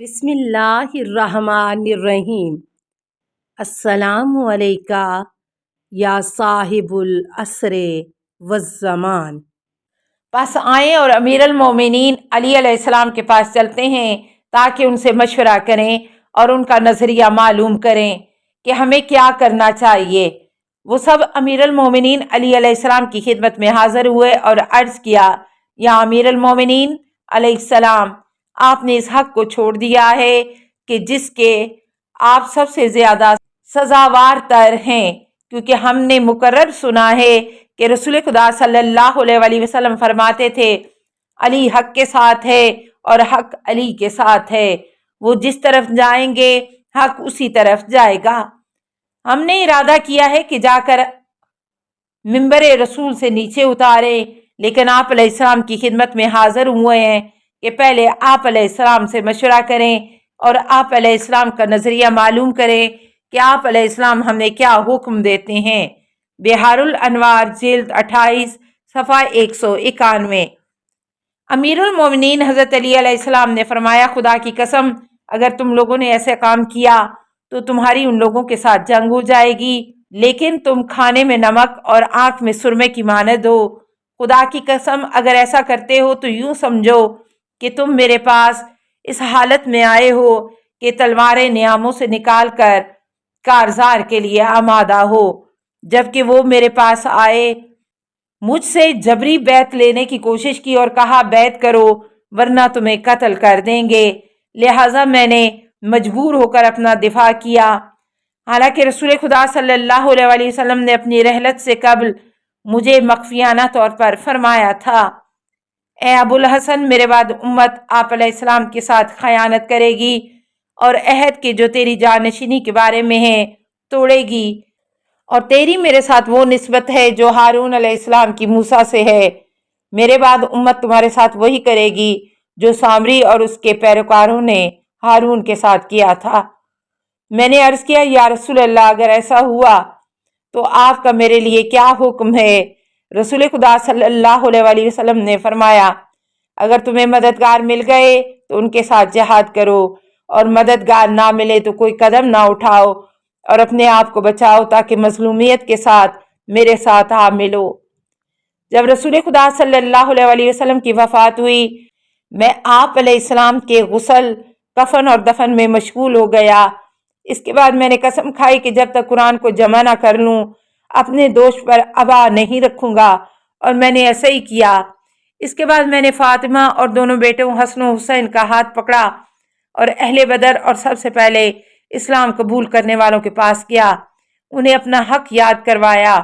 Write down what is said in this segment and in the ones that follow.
بسم اللہ الرحمن الرحیم۔ السلام علیکہ یا صاحب العصر والزمان۔ پس آئیں اور امیر المومنین علی علیہ السلام کے پاس چلتے ہیں تاکہ ان سے مشورہ کریں اور ان کا نظریہ معلوم کریں کہ ہمیں کیا کرنا چاہیے۔ وہ سب امیر المومنین علی علیہ السلام کی خدمت میں حاضر ہوئے اور عرض کیا، یا امیر المومنین علیہ السلام، آپ نے اس حق کو چھوڑ دیا ہے کہ جس کے آپ سب سے زیادہ سزاوار تر ہیں، کیونکہ ہم نے مقرر سنا ہے کہ رسول خدا صلی اللہ علیہ وسلم فرماتے تھے، علی حق کے ساتھ ہے اور حق علی کے ساتھ ہے، وہ جس طرف جائیں گے حق اسی طرف جائے گا۔ ہم نے ارادہ کیا ہے کہ جا کر منبر رسول سے نیچے اتاریں، لیکن آپ علیہ السلام کی خدمت میں حاضر ہوئے ہیں کہ پہلے آپ علیہ السلام سے مشورہ کریں اور آپ علیہ السلام کا نظریہ معلوم کریں کہ آپ علیہ السلام ہمیں کیا حکم دیتے ہیں۔ بحار الانوار جلد 28 صفحہ 191۔ امیر المومنین حضرت علی علیہ السلام نے فرمایا، خدا کی قسم اگر تم لوگوں نے ایسا کام کیا تو تمہاری ان لوگوں کے ساتھ جنگ ہو جائے گی، لیکن تم کھانے میں نمک اور آنکھ میں سرمے کی مانند ہو۔ خدا کی قسم اگر ایسا کرتے ہو تو یوں سمجھو کہ تم میرے پاس اس حالت میں آئے ہو کہ تلواریں نیاموں سے نکال کر کارزار کے لیے آمادہ ہو۔ جبکہ وہ میرے پاس آئے، مجھ سے جبری بیعت لینے کی کوشش کی اور کہا بیعت کرو ورنہ تمہیں قتل کر دیں گے، لہٰذا میں نے مجبور ہو کر اپنا دفاع کیا، حالانکہ رسول خدا صلی اللہ علیہ وسلم نے اپنی رحلت سے قبل مجھے مخفیانہ طور پر فرمایا تھا، اے ابو الحسن، میرے بعد امت آپ علیہ السلام کے ساتھ خیانت کرے گی اور عہد کے جو تیری جانشینی کے بارے میں ہے توڑے گی، اور تیری میرے ساتھ وہ نسبت ہے جو ہارون علیہ السلام کی موسیٰ سے ہے۔ میرے بعد امت تمہارے ساتھ وہی کرے گی جو سامری اور اس کے پیروکاروں نے ہارون کے ساتھ کیا تھا۔ میں نے عرض کیا، یا رسول اللہ، اگر ایسا ہوا تو آپ کا میرے لیے کیا حکم ہے؟ رسول خدا صلی اللہ علیہ وسلم نے فرمایا، اگر تمہیں مددگار مل گئے تو ان کے ساتھ جہاد کرو، اور مددگار نہ ملے تو کوئی قدم نہ اٹھاؤ اور اپنے آپ کو بچاؤ تاکہ مظلومیت کے ساتھ میرے ساتھ آ ملو۔ جب رسول خدا صلی اللہ علیہ وسلم کی وفات ہوئی، میں آپ علیہ السلام کے غسل، کفن اور دفن میں مشغول ہو گیا۔ اس کے بعد میں نے قسم کھائی کہ جب تک قرآن کو جمع نہ کر لوں اپنے دوش پر ابا نہیں رکھوں گا، اور میں نے ایسا ہی کیا۔ اس کے بعد میں نے فاطمہ اور دونوں بیٹوں حسن و حسین کا ہاتھ پکڑا اور اہل بدر اور سب سے پہلے اسلام قبول کرنے والوں کے پاس گیا، انہیں اپنا حق یاد کروایا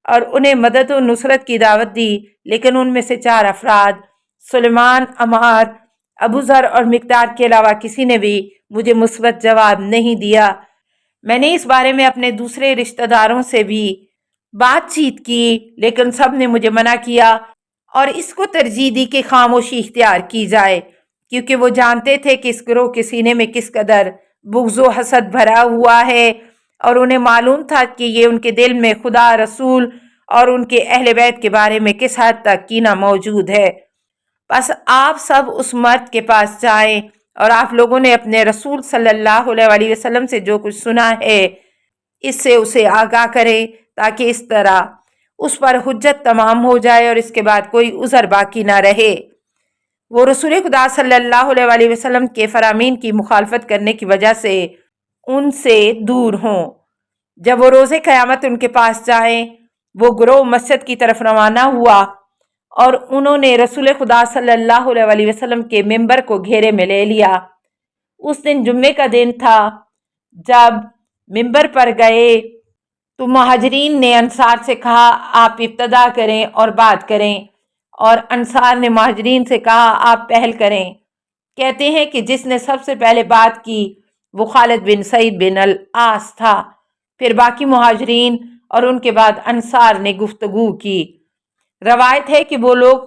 اور انہیں مدد و نصرت کی دعوت دی، لیکن ان میں سے 4 افراد سلیمان، عمار، ابو ذر اور مقدار کے علاوہ کسی نے بھی مجھے مثبت جواب نہیں دیا۔ میں نے اس بارے میں اپنے دوسرے رشتہ داروں سے بھی بات چیت کی، لیکن سب نے مجھے منع کیا اور اس کو ترجیح دی کہ خاموشی اختیار کی جائے، کیونکہ وہ جانتے تھے کہ اس گروہ کے سینے میں کس قدر بغض و حسد بھرا ہوا ہے، اور انہیں معلوم تھا کہ یہ ان کے دل میں خدا، رسول اور ان کے اہل بیت کے بارے میں کس حد تک کینہ موجود ہے۔ بس آپ سب اس مرد کے پاس جائیں اور آپ لوگوں نے اپنے رسول صلی اللہ علیہ وسلم سے جو کچھ سنا ہے اس سے اسے آگاہ کریں، تاکہ اس طرح اس پر حجت تمام ہو جائے اور اس کے بعد کوئی عذر باقی نہ رہے۔ وہ رسول خدا صلی اللہ علیہ وسلم کے فرامین کی مخالفت کرنے کی وجہ سے ان سے دور ہوں۔ جب وہ روز قیامت ان کے پاس جائیں، وہ گروہ مسجد کی طرف روانہ ہوا اور انہوں نے رسول خدا صلی اللہ علیہ وسلم کے منبر کو گھیرے میں لے لیا۔ اس دن جمعے کا دن تھا۔ جب منبر پر گئے تو مہاجرین نے انصار سے کہا، آپ ابتدا کریں اور بات کریں، اور انصار نے مہاجرین سے کہا، آپ پہل کریں۔ کہتے ہیں کہ جس نے سب سے پہلے بات کی وہ خالد بن سعید بن العاص تھا، پھر باقی مہاجرین اور ان کے بعد انصار نے گفتگو کی۔ روایت ہے کہ وہ لوگ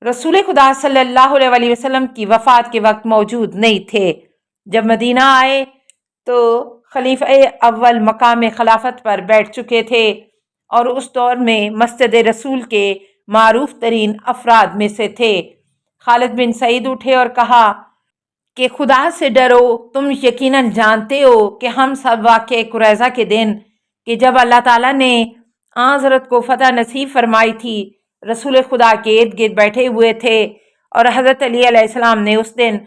رسول خدا صلی اللہ علیہ وسلم کی وفات کے وقت موجود نہیں تھے۔ جب مدینہ آئے تو خلیفہ اول مقام خلافت پر بیٹھ چکے تھے اور اس دور میں مسجد رسول کے معروف ترین افراد میں سے تھے۔ خالد بن سعید اٹھے اور کہا کہ خدا سے ڈرو، تم یقیناً جانتے ہو کہ ہم سب واقعہ قریظہ کے دن کہ جب اللہ تعالیٰ نے حضرت کو فتح نصیب فرمائی تھی، رسول خدا کے ارد گرد بیٹھے ہوئے تھے، اور حضرت علی علیہ السلام نے اس دن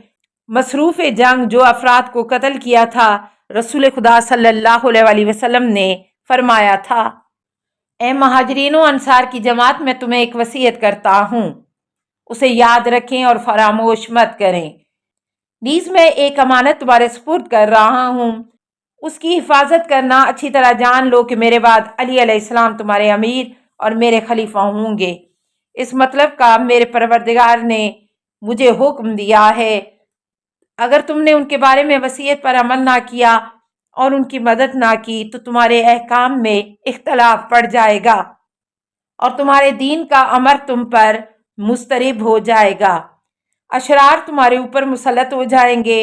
مصروف جنگ جو افراد کو قتل کیا تھا، رسول خدا صلی اللہ علیہ وسلم نے فرمایا تھا، اے مہاجرین و انصار کی جماعت، میں تمہیں ایک وصیت کرتا ہوں، اسے یاد رکھیں اور فراموش مت کریں۔ نیز میں ایک امانت تمہارے سپرد کر رہا ہوں، اس کی حفاظت کرنا۔ اچھی طرح جان لو کہ میرے بعد علی علیہ السلام تمہارے امیر اور میرے خلیفہ ہوں گے۔ اس مطلب کا میرے پروردگار نے مجھے حکم دیا ہے، اگر تم نے ان کے بارے میں وصیت پر عمل نہ کیا اور ان کی مدد نہ کی تو تمہارے احکام میں اختلاف پڑ جائے گا اور تمہارے دین کا امر تم پر مضطرب ہو جائے گا، اشرار تمہارے اوپر مسلط ہو جائیں گے۔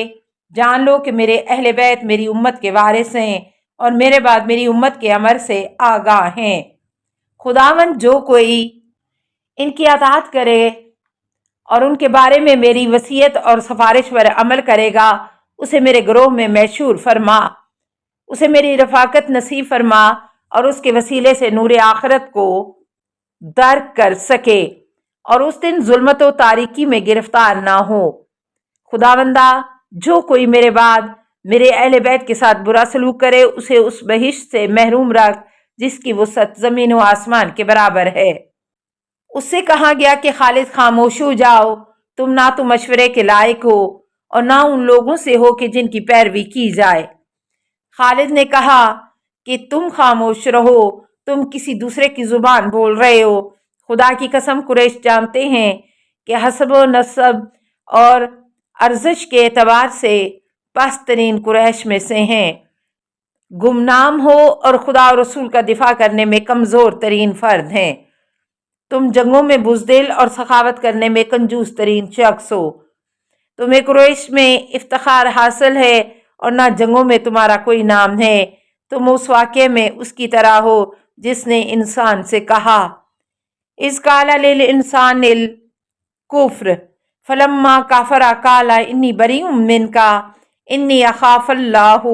جان لو کہ میرے اہل بیت میری امت کے وارث ہیں اور میرے بعد میری امت کے امر سے آگاہ ہیں۔ خداوند جو کوئی ان کی اطاعت کرے اور ان کے بارے میں میری وصیت اور سفارش پر عمل کرے گا، اسے میرے گروہ میں میشور فرما، اسے میری رفاقت نصیب فرما اور اس کے وسیلے سے نور آخرت کو درک کر سکے اور اس دن ظلمت و تاریکی میں گرفتار نہ ہو۔ خداوندہ، جو کوئی میرے بعد میرے اہل بیت کے ساتھ برا سلوک کرے، اسے اس بہشت سے محروم رکھ جس کی وسعت زمین و آسمان کے برابر ہے۔ اس سے کہا گیا کہ خالد خاموش ہو جاؤ، تم نہ تو مشورے کے لائق ہو اور نہ ان لوگوں سے ہو کہ جن کی پیروی کی جائے۔ خالد نے کہا کہ تم خاموش رہو، تم کسی دوسرے کی زبان بول رہے ہو۔ خدا کی قسم، قریش جانتے ہیں کہ حسب و نسب اور ارزش کے اعتبار سے پست ترین قریش میں سے ہیں، گمنام ہو اور خدا اور رسول کا دفاع کرنے میں کمزور ترین فرد ہیں۔ تم جنگوں میں بزدل اور سخاوت کرنے میں کنجوس ترین شخص ہو۔ تمہیں قریش میں افتخار حاصل ہے اور نہ جنگوں میں تمہارا کوئی نام ہے۔ تم اس واقعے میں اس کی طرح ہو جس نے انسان سے کہا، اذ قال للانسان الکفر فلما کفر قال انی بریء منک انی اخاف اللہ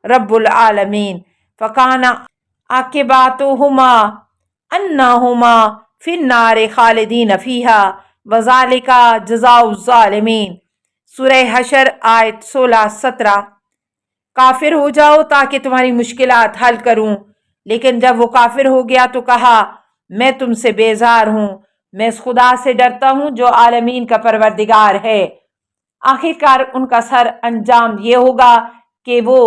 رب العالمین فکان عاقبتہما انہما فی النار خالدین فیہا وذالک جزاء الظالمین۔ سورہ حشر آیت 16-17۔ کافر ہو جاؤ تاکہ تمہاری مشکلات حل کروں، لیکن جب وہ کافر ہو گیا تو کہا، میں تم سے بیزار ہوں، میں اس خدا سے ڈرتا ہوں جو عالمین کا پروردگار ہے۔ آخرکار ان کا سر انجام یہ ہوگا کہ وہ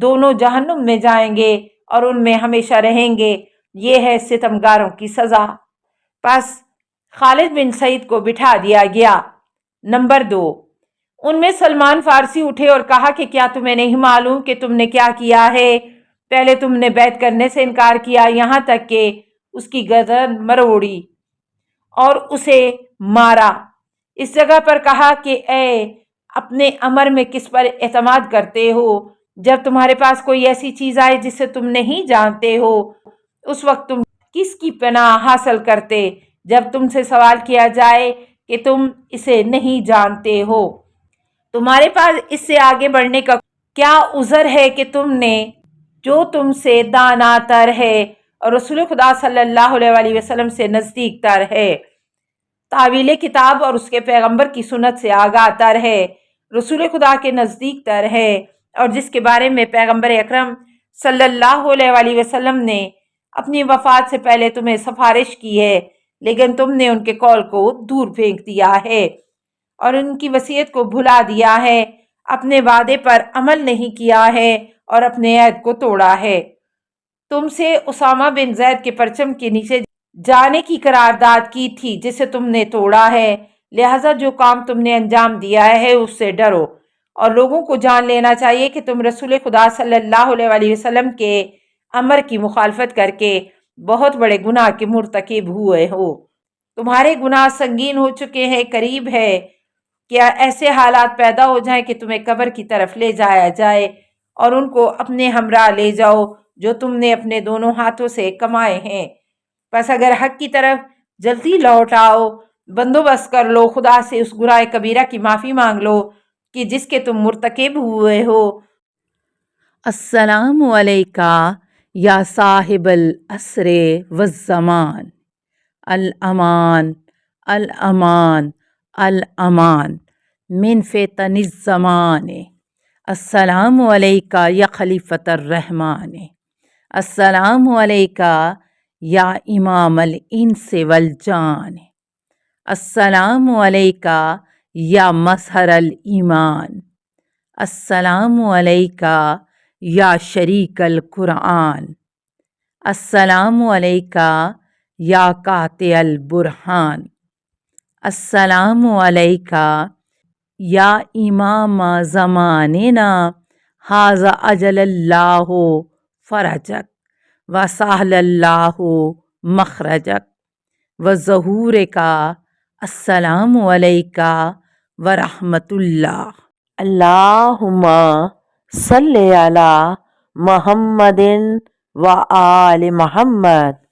دونوں جہنم میں جائیں گے اور ان میں ہمیشہ رہیں گے، یہ ہے ستمگاروں کی سزا۔ پس خالد بن سعید کو بٹھا دیا گیا۔ نمبر 2، ان میں سلمان فارسی اٹھے اور کہا کہ کیا تمہیں نہیں معلوم کہ تم نے کیا کیا ہے؟ پہلے تم نے بیعت کرنے سے انکار کیا، یہاں تک کہ اس کی گردن مروڑی اور اسے مارا۔ اس جگہ پر کہا کہ اے اپنے امر میں کس پر اعتماد کرتے ہو؟ جب تمہارے پاس کوئی ایسی چیز آئے جسے تم نہیں جانتے ہو، اس وقت تم کس کی پناہ حاصل کرتے جب تم سے سوال کیا جائے کہ تم اسے نہیں جانتے ہو؟ تمہارے پاس اس سے آگے بڑھنے کا کیا عذر ہے کہ تم نے جو تم سے دانا تر ہے اور رسول خدا صلی اللہ علیہ وسلم سے نزدیک تر ہے، تعویل کتاب اور اس کے پیغمبر کی سنت سے آگاہ تر ہے، رسول خدا کے نزدیک تر ہے، اور جس کے بارے میں پیغمبر اکرم صلی اللہ علیہ وسلم نے اپنی وفات سے پہلے تمہیں سفارش کی ہے، لیکن تم نے ان کے قول کو دور پھینک دیا ہے اور ان کی وصیت کو بھلا دیا ہے، اپنے وعدے پر عمل نہیں کیا ہے اور اپنے عہد کو توڑا ہے۔ تم سے اسامہ بن زید کے پرچم کے نیچے جانے کی قرارداد کی تھی جسے تم نے توڑا ہے، لہٰذا جو کام تم نے انجام دیا ہے اس سے ڈرو، اور لوگوں کو جان لینا چاہیے کہ تم رسول خدا صلی اللہ علیہ وسلم کے امر کی مخالفت کر کے بہت بڑے گناہ کے مرتکب ہوئے ہو۔ تمہارے گناہ سنگین ہو چکے ہیں، قریب ہے کہ ایسے حالات پیدا ہو جائیں کہ تمہیں قبر کی طرف لے جایا جائے اور ان کو اپنے ہمراہ لے جاؤ جو تم نے اپنے دونوں ہاتھوں سے کمائے ہیں۔ پس اگر حق کی طرف جلدی لوٹ آؤ، بندوبست کر لو، خدا سے اس گناہ کبیرہ کی معافی مانگ لو کہ جس کے تم مرتکب ہوئے ہو۔ السلام علیکہ یا صاحب العصر والزمان، الامان الامان الامان من فتن الزمان۔ السلام علیکہ یا خلیفۃ الرحمن، السلام علیکہ یا امام الانس والجان، السلام علیکہ یا مظہر الایمان، السلام علیکہ یا شریک القرآن، السلام علیکہ یا قاطع البرہان، السلام علیکہ یا امام زماننا ھذا اجل اللہ فرجک وسہل اللہ مخرجک وظہورک۔ السلام علیکہ ورحمۃ اللہ۔ اللہم صلی علی محمد و آل محمد۔